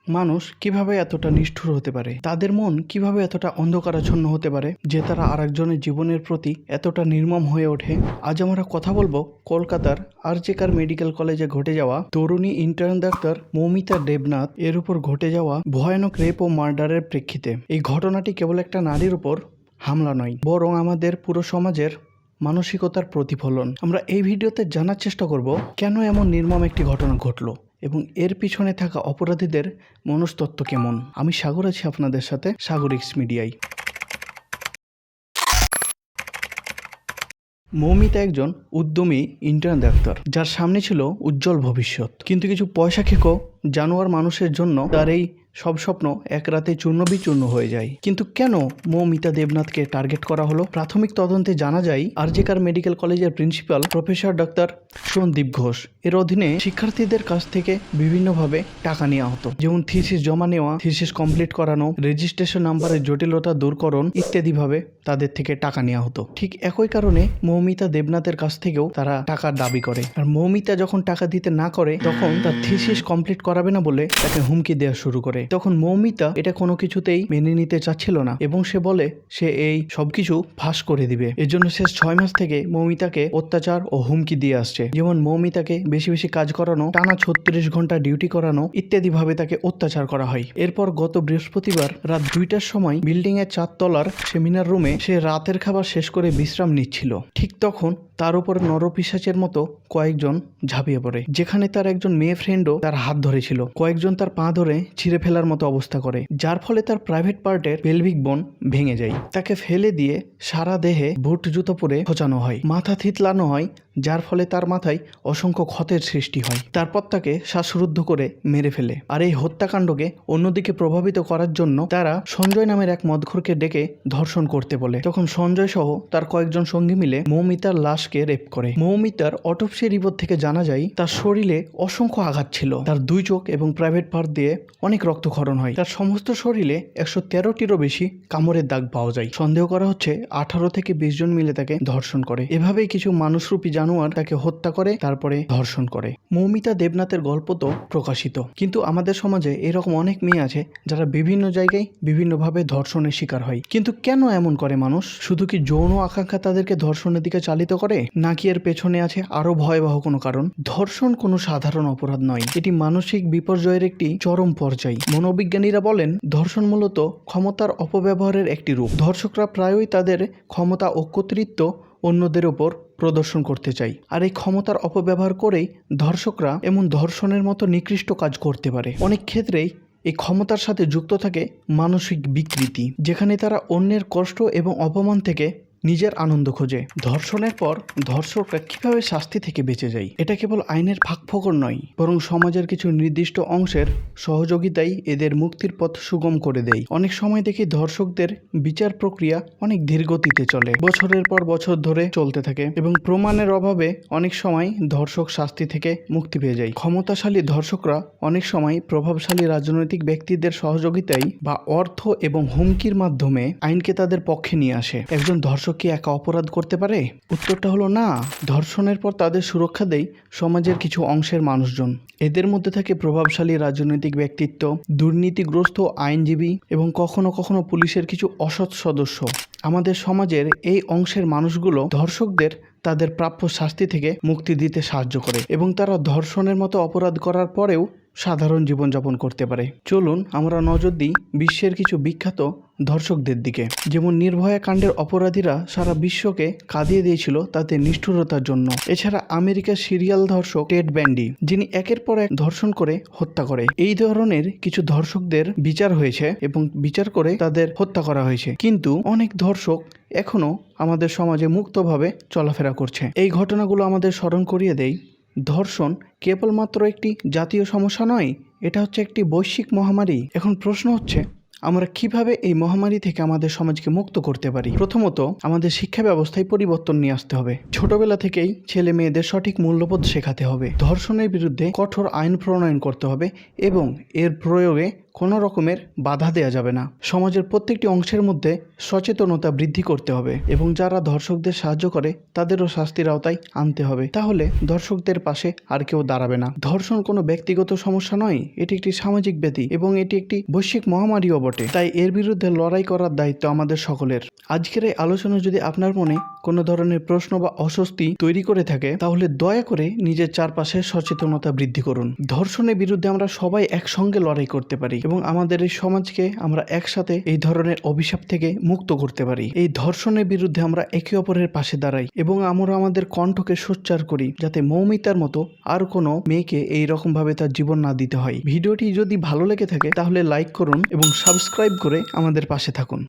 মানুষ কিভাবে এতটা নিষ্ঠুর হতে পারে, তাদের মন কিভাবে এতটা অন্ধকারাচ্ছন্ন হতে পারে যে তারা আরেকজনের জীবনের প্রতি এতটা নির্মম হয়ে ওঠে। আজ আমরা কথা বলবো কলকাতার আরজিকর মেডিকেল কলেজে ঘটে যাওয়া তরুণী ইন্টার্ন ডাক্তার মৌমিতা দেবনাথ এর উপর ঘটে যাওয়া ভয়ানক রেপ ও মার্ডারের প্রেক্ষিতে। এই ঘটনাটি কেবল একটা নারীর উপর হামলা নয়, বরং আমাদের পুরো সমাজের মানসিকতার প্রতিফলন। আমরা এই ভিডিওতে জানার চেষ্টা করব কেন এমন নির্মম একটি ঘটনা ঘটলো এবং এর পিছনে থাকা অপরাধীদের মনস্তত্ত্ব কেমন। আমি সাগর আছি আপনাদের সাথে, সাগরিক্স মিডিয়ায়। মৌমিতা একজন উদ্যমী ইন্টার্ন ডাক্তার, যার সামনে ছিল উজ্জ্বল ভবিষ্যৎ। কিন্তু কিছু পয়সা খেকো জানোয়ার মানুষের জন্য তার এই সব স্বপ্ন এক রাতে চূর্ণবিচূর্ণ হয়ে যায়। কিন্তু কেন মৌমিতা দেবনাথকে টার্গেট করা হলো? প্রাথমিক তদন্তে জানা যায় আরজিকর মেডিকেল কলেজের principal professor doctor Sandeep Ghosh এর অধীনে শিক্ষার্থীদের কাছ থেকে বিভিন্নভাবে টাকা নেওয়া হতো, যেমন থিসিস জমা নেওয়া, থিসিস কমপ্লিট করানো, রেজিস্ট্রেশন নাম্বারের জটিলতা দূরকরণ ইত্যাদিভাবে তাদের থেকে টাকা নেওয়া হতো। ঠিক একই কারণে মৌমিতা দেবনাথের কাছ থেকেও তারা টাকার দাবি করে। আর মৌমিতা যখন টাকা দিতে না করে তখন তার থিসিস কমপ্লিট করাবে না বলে তাকে হুমকি দেওয়া শুরু করে। তখন মৌমিতা এটা কোনো কিছুতেই মেনে নিতে চাচ্ছিল না এবং সে বলে সে এই সবকিছু ফাঁস করে দিবে। এর জন্য শেষ 6 মাস থেকে মৌমিতাকে অত্যাচার ও হুমকি দিয়ে আসছে, যেমন মৌমিতাকে বেশি বেশি কাজ করানো, টানা 36 ঘন্টা ডিউটি করানো ইত্যাদি ভাবে তাকে অত্যাচার করা হয়। এরপর গত বৃহস্পতিবার রাত 2টার সময় বিল্ডিং এর 4 তলার সেমিনার রুমে সে রাতের খাবার শেষ করে বিশ্রাম নিচ্ছিল। ঠিক তখন তার উপর নরপিশাচের মতো কয়েকজন ঝাঁপিয়ে পড়ে, যেখানে তার একজন মেয়ে ফ্রেন্ডও তার হাত ধরেছিল। কয়েকজন তার পা ধরে ছিঁড়ে ফেলার মতো অবস্থা করে, যার ফলে তার প্রাইভেট পার্টের পেলভিক বোন ভেঙে যায়। তাকে ফেলে দিয়ে সারা দেহে বুট জুতো পরে খোঁচানো হয়, মাথা থিতলানো হয়, যার ফলে তার মাথায় অসংখ্য ক্ষতের সৃষ্টি হয়। তারপর তাকে শ্বাসরুদ্ধ করে মেরে ফেলে। আর এই হত্যাকাণ্ডকে অন্যদিকে প্রভাবিত করার জন্য তারা সঞ্জয় নামের এক মদখোরকে ডেকে ধর্ষণ করতে বলে। তখন সঞ্জয় সহ তার কয়েকজন সঙ্গী মিলে মৌমিতার লাশকে রেপ করে। মৌমিতার অটোপসি রিপোর্ট থেকে জানা যায় তার শরীরে অসংখ্য আঘাত ছিল, তার 2 চোখ এবং প্রাইভেট পার্ট দিয়ে অনেক রক্তক্ষরণ হয়। তার সমস্ত শরীরে 113টিরও বেশি কামড়ের দাগ পাওয়া যায়। সন্দেহ করা হচ্ছে 18 থেকে 20 জন মিলে তাকে ধর্ষণ করে। এভাবেই কিছু মানুষরূপী জানোয়ার তাকে হত্যা করে, তারপরে ধর্ষণ করে। মৌমিতা দেবনাথের গল্প তো প্রকাশিত, কিন্তু আমাদের সমাজে এরকম অনেক মেয়ে আছে যারা বিভিন্ন জায়গায় বিভিন্নভাবে ধর্ষণের শিকার হয়। কিন্তু কেন এমন করে মানুষ? শুধু কি যৌন আকাঙ্ক্ষা তাদেরকে ধর্ষণের দিকে চালিত করে, নাকি এর পেছনে আছে আরো ভয়াবহ কোনো কারণ? ধর্ষণ কোনো সাধারণ অপরাধ নয়, এটি মানসিক বিপর্যয়ের একটি চরম পর্যায়। মনোবিজ্ঞানীরা বলেন ধর্ষণ মূলত ক্ষমতার অপব্যবহারের একটি রূপ। ধর্ষকরা প্রায়ই তাদের ক্ষমতা ও কর্তৃত্ব অন্যদের ওপর প্রদর্শন করতে চাই, আর এই ক্ষমতার অপব্যবহার করেই ধর্ষকরা এমন ধর্ষণের মতো নিকৃষ্ট কাজ করতে পারে। অনেক ক্ষেত্রেই এই ক্ষমতার সাথে যুক্ত থাকে মানসিক বিকৃতি, যেখানে তারা অন্যের কষ্ট এবং অপমান থেকে নিজের আনন্দ খোঁজে। ধর্ষণের পর ধর্ষকরা কিভাবে শাস্তি থেকে বেঁচে যায়, এটা কেবল আইনের ফাঁকফোকর নয়, বরং সমাজের কিছু নির্দিষ্ট অংশের সহযোগিতাই এদের মুক্তির পথ সুগম করে দেয়। অনেক সময় দেখি ধর্ষকদের বিচার প্রক্রিয়া অনেক ধীরগতিতে চলে, বছরের পর বছর ধরে চলতে থাকে এবং প্রমাণের অভাবে অনেক সময় ধর্ষক শাস্তি থেকে মুক্তি পেয়ে যায়। ক্ষমতাশালী ধর্ষকরা অনেক সময় প্রভাবশালী রাজনৈতিক ব্যক্তিদের সহযোগিতায় বা অর্থ এবং হুমকির মাধ্যমে আইনকে তাদের পক্ষে নিয়ে আসে। একজন ধর্ষক কি একা অপরাধ করতে পারে? উত্তরটা হলো না। ধর্ষণের পর তাদের সুরক্ষা দেয় সমাজের কিছু অংশের মানুষজন। এদের মধ্যে থাকে প্রভাবশালী রাজনৈতিক ব্যক্তিত্ব, দুর্নীতিগ্রস্ত আইনজীবী এবং কখনো কখনো পুলিশের কিছু অসৎ সদস্য। আমাদের সমাজের এই অংশের মানুষগুলো ধর্ষকদের তাদের প্রাপ্য শাস্তি থেকে মুক্তি দিতে সাহায্য করে এবং তারা ধর্ষণের মতো অপরাধ করার পরেও সাধারণ জীবনযাপন করতে পারে। চলুন আমরা নজর দিই বিশ্বের কিছু বিখ্যাত ধর্ষকদের দিকে। যেমন নির্ভয়া কাণ্ডের অপরাধীরা সারা বিশ্বকে কাঁদিয়ে দিয়েছিল তাদের নিষ্ঠুরতার জন্য। এছাড়া আমেরিকার সিরিয়াল ধর্ষক টেড ব্যান্ডি, যিনি একের পর এক ধর্ষণ করে হত্যা করে। এই ধরনের কিছু ধর্ষকদের বিচার হয়েছে এবং বিচার করে তাদের হত্যা করা হয়েছে, কিন্তু অনেক ধর্ষক এখনো আমাদের সমাজে মুক্তভাবে চলাফেরা করছে। এই ঘটনাগুলো আমাদের স্মরণ করিয়ে দেয় ধর্ষণ কেবলমাত্র একটি জাতীয় সমস্যা নয়, এটা হচ্ছে একটি বৈশ্বিক মহামারী। এখন প্রশ্ন হচ্ছে আমরা কিভাবে এই মহামারী থেকে আমাদের সমাজকে মুক্ত করতে পারি? প্রথমত, আমাদের শিক্ষা ব্যবস্থায় পরিবর্তন নিয়ে আসতে হবে। ছোটবেলা থেকেই ছেলে মেয়েদের সঠিক মূল্যবোধ শেখাতে হবে। ধর্ষণের বিরুদ্ধে কঠোর আইন প্রণয়ন করতে হবে এবং এর প্রয়োগে কোনো রকমের বাধা দেওয়া যাবে না। সমাজের প্রত্যেকটি অংশের মধ্যে সচেতনতা বৃদ্ধি করতে হবে এবং যারা ধর্ষকদের সাহায্য করে তাদেরও শাস্তির আওতায় আনতে হবে। তাহলে ধর্ষকদের পাশে আর কেউ দাঁড়াবে না। ধর্ষণ কোনো ব্যক্তিগত সমস্যা নয়, এটি একটি সামাজিক ব্যাধি এবং এটি একটি বৈশ্বিক মহামারীও বটে। তাই এর বিরুদ্ধে লড়াই করার দায়িত্ব আমাদের সকলের। আজকের এই আলোচনা যদি আপনার মনে কোনো ধরনের প্রশ্ন বা অস্বস্তি তৈরি করে থাকে তাহলে দয়া করে নিজের চারপাশে সচেতনতা বৃদ্ধি করুন। ধর্ষণের বিরুদ্ধে আমরা সবাই একসঙ্গে লড়াই করতে পারি এবং আমাদের এই সমাজকে আমরা একসাথে এই ধরনের অভিশাপ থেকে মুক্ত করতে পারি। এই ধর্ষণের বিরুদ্ধে আমরা একে অপরের পাশে দাঁড়াই এবং আমরা আমাদের কণ্ঠকে সোচ্চার করি যাতে মৌমিতার মতো আর কোনো মেয়েকে এই রকম ভাবে তার জীবন না দিতে হয়। ভিডিওটি যদি ভালো লেগে থাকে তাহলে লাইক করুন এবং সাবস্ক্রাইব করে আমাদের পাশে থাকুন।